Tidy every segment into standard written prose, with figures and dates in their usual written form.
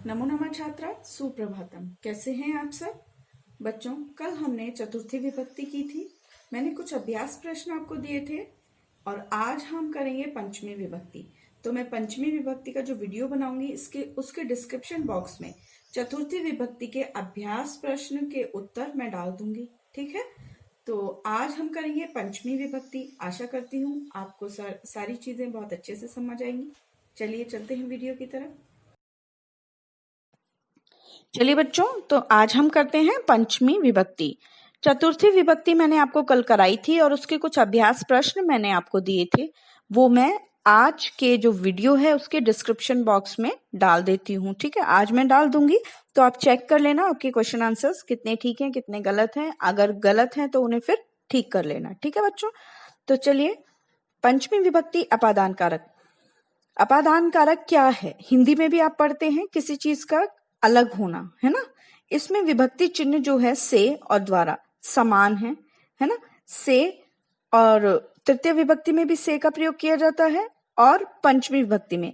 नमो नमः छात्रा, सुप्रभातम। कैसे हैं आप सब बच्चों? कल हमने चतुर्थी विभक्ति की थी। मैंने कुछ अभ्यास प्रश्न आपको दिए थे और आज हम करेंगे पंचमी विभक्ति। तो मैं पंचमी विभक्ति का जो वीडियो बनाऊंगी उसके डिस्क्रिप्शन बॉक्स में चतुर्थी विभक्ति के अभ्यास प्रश्न के उत्तर मैं डाल दूंगी। ठीक है, तो आज हम करेंगे पंचमी विभक्ति। आशा करती हूँ आपको सारी चीजें बहुत अच्छे से समझ आएंगी। चलिए चलते हैं वीडियो की तरफ। चलिए बच्चों, तो आज हम करते हैं पंचमी विभक्ति। चतुर्थी विभक्ति मैंने आपको कल कराई थी और उसके कुछ अभ्यास प्रश्न मैंने आपको दिए थे, वो मैं आज के जो वीडियो है उसके डिस्क्रिप्शन बॉक्स में डाल देती हूँ। ठीक है, आज मैं डाल दूंगी, तो आप चेक कर लेना आपके क्वेश्चन आंसर्स कितने ठीक हैं कितने गलत हैं। अगर गलत हैं तो उन्हें फिर ठीक कर लेना। ठीक है बच्चों, तो चलिए पंचमी विभक्ति अपादान कारक। अपादान कारक क्या है? हिंदी में भी आप पढ़ते हैं, किसी चीज का अलग होना, है ना। इसमें विभक्ति चिन्ह जो है से और द्वारा समान है ना। से और तृतीय विभक्ति में भी से का प्रयोग किया जाता है और पंचमी विभक्ति में।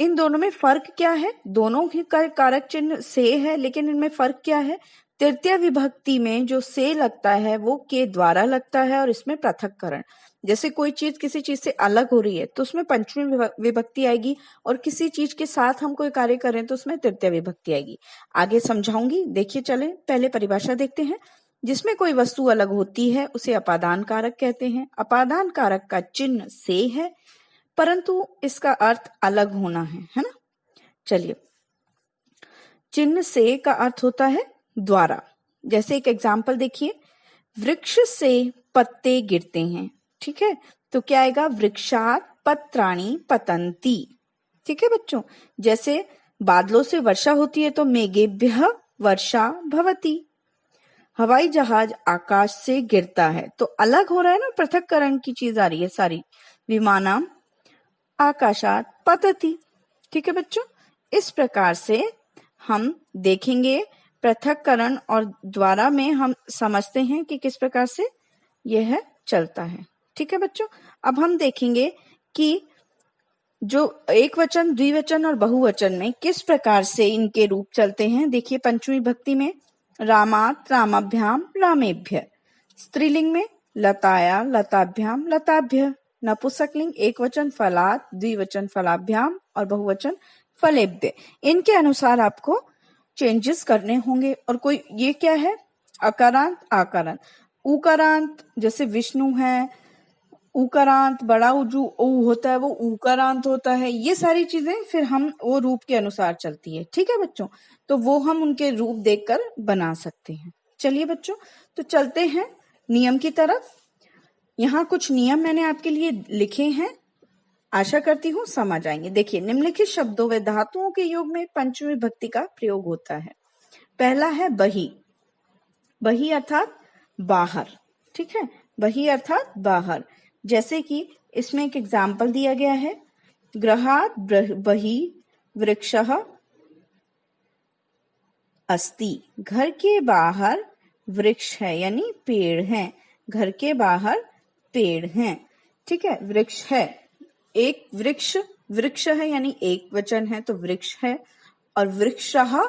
इन दोनों में फर्क क्या है? दोनों ही का कारक चिन्ह से है, लेकिन इनमें फर्क क्या है? तृतीय विभक्ति में जो से लगता है वो के द्वारा लगता है और इसमें पृथक्करण। जैसे कोई चीज किसी चीज से अलग हो रही है तो उसमें पंचमी विभक्ति आएगी, और किसी चीज के साथ हम कोई कार्य करें तो उसमें तृतीय विभक्ति आएगी। आगे समझाऊंगी। देखिए, चले पहले परिभाषा देखते हैं। जिसमें कोई वस्तु अलग होती है उसे अपादान कारक कहते हैं। अपादान कारक का चिन्ह से है, परंतु इसका अर्थ अलग होना है ना। चलिए, चिन्ह से का अर्थ होता है द्वारा। जैसे एक एग्जाम्पल देखिए, वृक्ष से पत्ते गिरते हैं। ठीक है, तो क्या आएगा? वृक्षात पत्राणि पतंती। ठीक है बच्चों, जैसे बादलों से वर्षा होती है तो मेघेभ्यः वर्षा भवति। हवाई जहाज आकाश से गिरता है, तो अलग हो रहा है ना, पृथक्करण की चीज आ रही है सारी। विमानम आकाशात पतति। ठीक है बच्चों, इस प्रकार से हम देखेंगे पृथक्करण और द्वारा में हम समझते हैं कि किस प्रकार से यह चलता है। ठीक है बच्चों, अब हम देखेंगे कि जो एक वचन, द्विवचन और बहुवचन में किस प्रकार से इनके रूप चलते हैं। देखिए, पंचमी विभक्ति में रामात रामाभ्याम रामेभ्य, स्त्रीलिंग में लताया लताभ्याम लताभ्य, नपुंसकलिंग एक वचन फलात, द्विवचन फलाभ्याम और बहुवचन फलेभ्य। इनके अनुसार आपको चेंजेस करने होंगे। और कोई ये क्या है? अकारांत आकारांत। उकारांत जैसे विष्णु है, उकारांत बड़ा जो ऊ होता है वो उकारांत होता है। ये सारी चीजें फिर हम वो रूप के अनुसार चलती है। ठीक है बच्चों, तो वो हम उनके रूप देखकर बना सकते हैं। चलिए बच्चों, तो चलते हैं नियम की तरफ। यहाँ कुछ नियम मैंने आपके लिए लिखे हैं, आशा करती हूँ समझ आएंगे। देखिए, निम्नलिखित शब्दों व धातुओं के योग में पंचमी विभक्ति का प्रयोग होता है। पहला है बही। बही अर्थात बाहर। ठीक है, बही अर्थात बाहर। जैसे कि इसमें एक एग्जाम्पल दिया गया है, गृहात बही वृक्षः अस्ति। घर के बाहर वृक्ष है, यानी पेड़ है। घर के बाहर पेड़ है। ठीक है, वृक्ष है। एक वृक्ष, वृक्ष है यानी एक वचन है तो वृक्ष है, और वृक्षः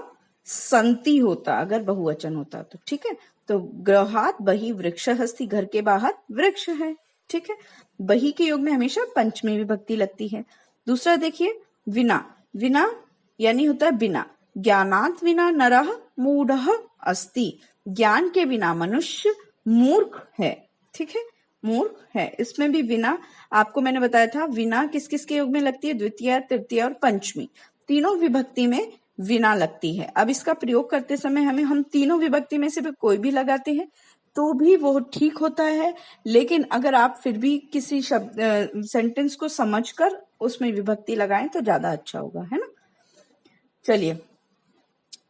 सन्ति होता अगर बहुवचन होता तो। ठीक है, तो गृहात बही वृक्षः अस्ति, घर के बाहर वृक्ष है। ठीक है, बही के योग में हमेशा पंचमी विभक्ति लगती है। दूसरा देखिए, विना। विना यानी होता है बिना। ज्ञानात विना नरः मूढ़ः अस्ति। ज्ञान के बिना मनुष्य मूर्ख है। ठीक है, मूर्ख है। इसमें भी विना आपको मैंने बताया था, विना किस किस के योग में लगती है? द्वितीय, तृतीय और पंचमी, तीनों विभक्ति में विना लगती है। अब इसका प्रयोग करते समय हम तीनों विभक्ति में से भी कोई भी लगाते हैं तो भी वो ठीक होता है, लेकिन अगर आप फिर भी किसी शब्द सेंटेंस को समझकर उसमें विभक्ति लगाएं तो ज्यादा अच्छा होगा, है ना। चलिए,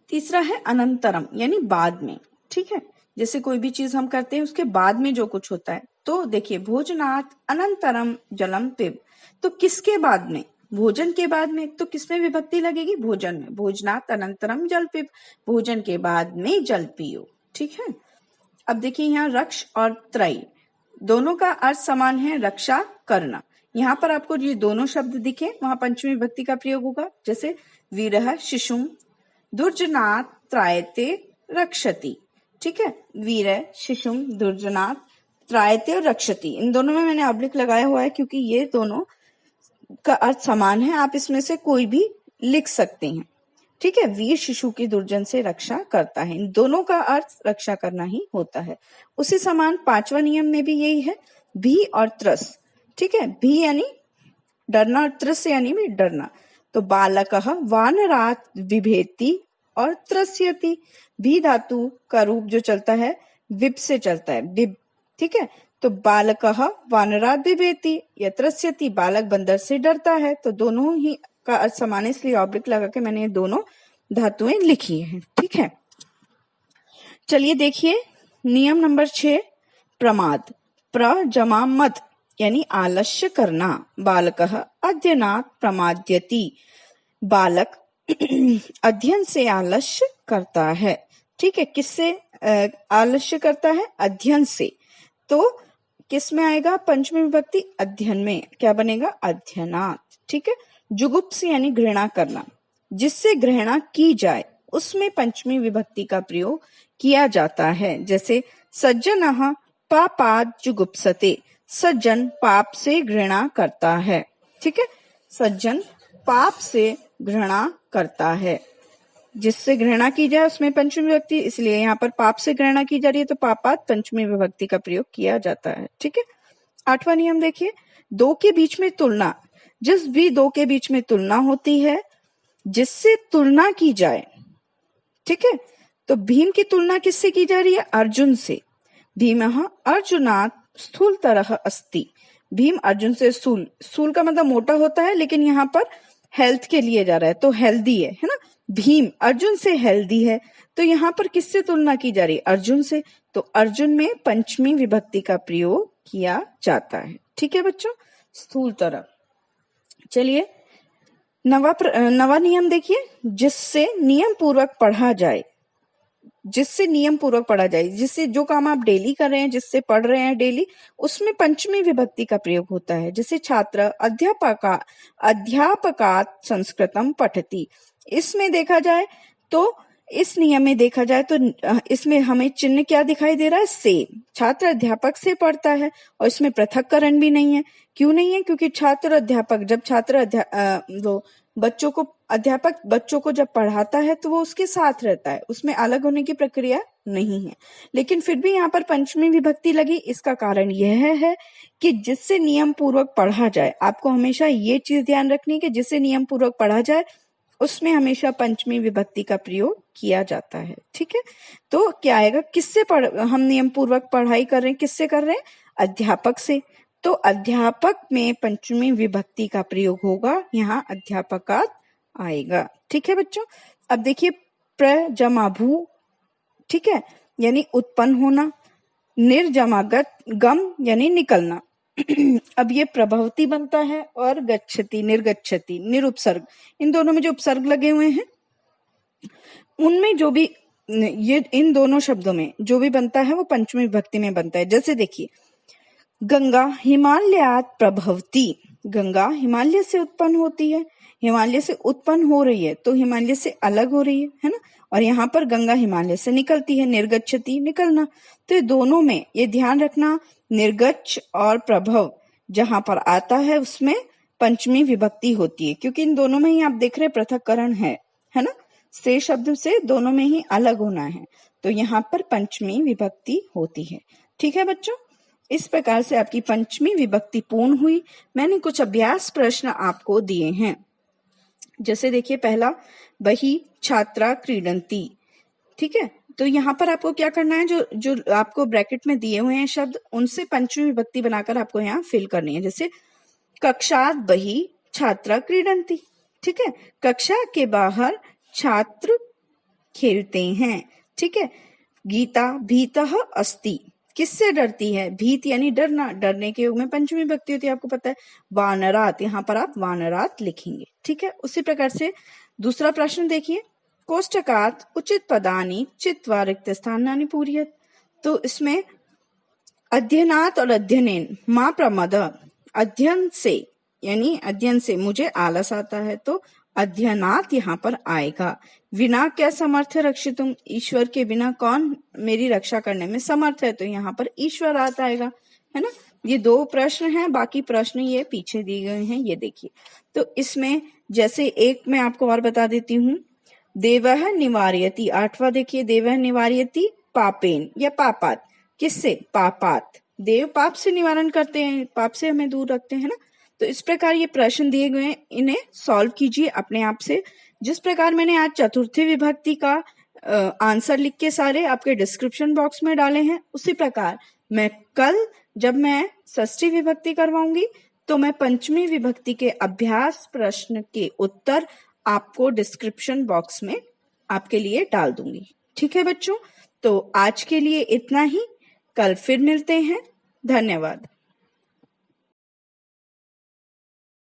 तीसरा है अनंतरम, यानी बाद में। ठीक है, जैसे कोई भी चीज हम करते हैं उसके बाद में जो कुछ होता है, तो देखिए, भोजनात् अनंतरम जलम पिब। तो किसके बाद में? भोजन के बाद में। तो किसमें विभक्ति लगेगी? भोजन में। भोजनात् अनंतरम जल पिब, भोजन के बाद में जल पियो। ठीक है, अब देखिए यहाँ रक्ष और त्रयी दोनों का अर्थ समान है, रक्षा करना। यहाँ पर आपको ये दोनों शब्द दिखे, वहां पंचमी विभक्ति का प्रयोग होगा। जैसे वीरः शिशुम दुर्जनात् त्रायते रक्षति। ठीक है, वीर शिशुम दुर्जनात् त्रायते और रक्षति, इन दोनों में मैंने ऑब्लिक लगाया हुआ है क्योंकि ये दोनों का अर्थ समान है, आप इसमें से कोई भी लिख सकते हैं। ठीक है, वीर शिशु की दुर्जन से रक्षा करता है, इन दोनों का अर्थ रक्षा करना ही होता है। उसी समान 5वां नियम में भी यही है, भी और त्रस। ठीक है, भी यानी डरना और त्रस यानी भी डरना। तो बालकः वानरात् बिभेति और त्रस्यति, भी धातु का रूप जो चलता है विप से चलता है, बिब। ठीक है, तो बालकः वानरात् बिभेति या त्रस्यति, बालक बंदर से डरता है। तो दोनों ही का अर्थ समान है, इसलिए ऑब्लिक लगा के मैंने ये दोनों धातुएं लिखी हैं। ठीक है, चलिए देखिए नियम नंबर 6, प्रमाद। प्र जमा मद यानी आलस्य करना। बालकः अध्ययनात् प्रमाद्यति, बालक अध्ययन से आलस्य करता है। ठीक है, किससे आलस्य करता है? अध्ययन से। तो किस में आएगा? पंचमी विभक्ति अध्ययन में, क्या बनेगा? अध्ययनात्। ठीक है, जुगुप्स यानी घृणा करना, जिससे घृणा की जाए उसमें पंचमी विभक्ति का प्रयोग किया जाता है। जैसे सज्जनः पापात् जुगुप्सते, सज्जन पाप से घृणा करता है। ठीक है, सज्जन पाप से घृणा करता है, जिससे घृणा की जाए उसमें पंचमी विभक्ति, इसलिए यहाँ पर पाप से घृणा की जा रही है तो पापात् पंचमी विभक्ति का प्रयोग किया जाता है। ठीक है, 8वां नियम देखिए, दो के बीच में तुलना। जिस भी दो के बीच में तुलना होती है, जिससे तुलना की जाए। ठीक है, तो भीम की तुलना किससे की जा रही है? अर्जुन से। भीमः अर्जुनात् स्थूलतरः अस्ति, भीम अर्जुन से स्थूल, स्थूल का मतलब मोटा होता है, लेकिन यहाँ पर हेल्थ के लिए जा रहा है तो हेल्दी है ना। भीम अर्जुन से हेल्दी है, तो यहाँ पर किससे तुलना की जा रही है? अर्जुन से। तो अर्जुन में पंचमी विभक्ति का प्रयोग किया जाता है। ठीक है बच्चों, स्थूलतर। चलिए नवा नियम देखिए, जिससे नियम पूर्वक पढ़ा जाए। जिससे नियम पूर्वक पढ़ा जाए, जिससे जो काम आप डेली कर रहे हैं, जिससे पढ़ रहे हैं डेली, उसमें पंचमी विभक्ति का प्रयोग होता है। जैसे छात्र अध्यापकात् संस्कृतम पठति, इसमें देखा जाए तो इस नियम में देखा जाए तो इसमें हमें चिन्ह क्या दिखाई दे रहा है? से। छात्र अध्यापक से पढ़ता है और इसमें पृथक्करण भी नहीं है। क्यों नहीं है? क्योंकि छात्र अध्यापक, जब छात्र अध्यापक बच्चों को जब पढ़ाता है तो वो उसके साथ रहता है, उसमें अलग होने की प्रक्रिया नहीं है। लेकिन फिर भी यहाँ पर पंचमी विभक्ति लगी, इसका कारण यह है कि जिससे नियम पूर्वक पढ़ा जाए। आपको हमेशा ये चीज ध्यान रखनी है कि जिससे नियम पूर्वक पढ़ा जाए उसमें हमेशा पंचमी विभक्ति का प्रयोग किया जाता है। ठीक है, तो क्या आएगा? किससे हम नियम पूर्वक पढ़ाई कर रहे हैं, किससे कर रहे हैं? अध्यापक से। तो अध्यापक में पंचमी विभक्ति का प्रयोग होगा, यहाँ अध्यापकात् आएगा। ठीक है बच्चों, अब देखिए प्र जमा भू, ठीक है, यानी उत्पन्न होना। निर जमा गम यानी निकलना। अब ये प्रभवती बनता है और गच्छति, निर्गच्छति, निरुपसर्ग, इन दोनों में जो उपसर्ग लगे हुए हैं उनमें जो भी ये इन दोनों शब्दों में जो भी बनता है वो पंचमी विभक्ति में बनता है। जैसे देखिए, गंगा हिमालयात् प्रभवती, गंगा हिमालय से उत्पन्न होती है, हिमालय से उत्पन्न हो रही है तो हिमालय से अलग हो रही है ना। और यहाँ पर गंगा हिमालय से निकलती है, निर्गच्छति, निकलना। तो ये दोनों में ये ध्यान रखना, निर्गच्छ और प्रभव जहां पर आता है उसमें पंचमी विभक्ति होती है, क्योंकि इन दोनों में ही आप देख रहे पृथक्करण है ना। से शब्द से दोनों में ही अलग होना है, तो यहाँ पर पंचमी विभक्ति होती है। ठीक है बच्चों, इस प्रकार से आपकी पंचमी विभक्ति पूर्ण हुई। मैंने कुछ अभ्यास प्रश्न आपको दिए हैं। जैसे देखिए, पहला, बही छात्रा क्रीडंती। ठीक है, तो यहाँ पर आपको क्या करना है, जो आपको ब्रैकेट में दिए हुए हैं शब्द, उनसे पंचमी विभक्ति बनाकर आपको यहाँ फिल करनी है। जैसे कक्षात् बही छात्रा क्रीडंती। ठीक है, कक्षा के बाहर छात्र खेलते हैं। ठीक है, गीता भीतः अस्ति, किससे डरती है? भीत यानी डरना, डरने के योग में पंचमी विभक्ति होती है, आपको पता है। वानरात्, यहाँ पर आप वानरात् लिखेंगे। ठीक है, उसी प्रकार से दूसरा प्रश्न देखिए, कोष्टकात् उचित पदानि चित्वा रिक्त स्थानानि पूरयेत्। तो इसमें अध्ययनात् और अध्ययनेन मा प्रमद, अध्ययन से यानी अध्ययन से मुझे आलस आता है तो अध्ययनात् यहाँ पर आएगा। विना क्या समर्थ रक्षितुम, ईश्वर के बिना कौन मेरी रक्षा करने में समर्थ है, तो यहाँ पर ईश्वर आता आएगा, है ना। ये 2 प्रश्न हैं, बाकी प्रश्न ये पीछे दिए गए हैं, ये देखिए। तो इसमें जैसे एक मैं आपको और बता देती हूँ, देवः निवारयति, 8वां देखिए, देवः निवारयति पापेन या पापात, किससे, पापात, देव पाप से निवारण करते हैं, पाप से हमें दूर रखते हैं ना। तो इस प्रकार ये प्रश्न दिए गए हैं, इन्हें सॉल्व कीजिए अपने आप से। जिस प्रकार मैंने आज चतुर्थी विभक्ति का आंसर लिख के सारे आपके डिस्क्रिप्शन बॉक्स में डाले हैं, उसी प्रकार मैं कल जब मैं षष्ठी विभक्ति करवाऊंगी तो मैं पंचमी विभक्ति के अभ्यास प्रश्न के उत्तर आपको डिस्क्रिप्शन बॉक्स में आपके लिए डाल दूंगी। ठीक है बच्चों, तो आज के लिए इतना ही, कल फिर मिलते हैं। धन्यवाद।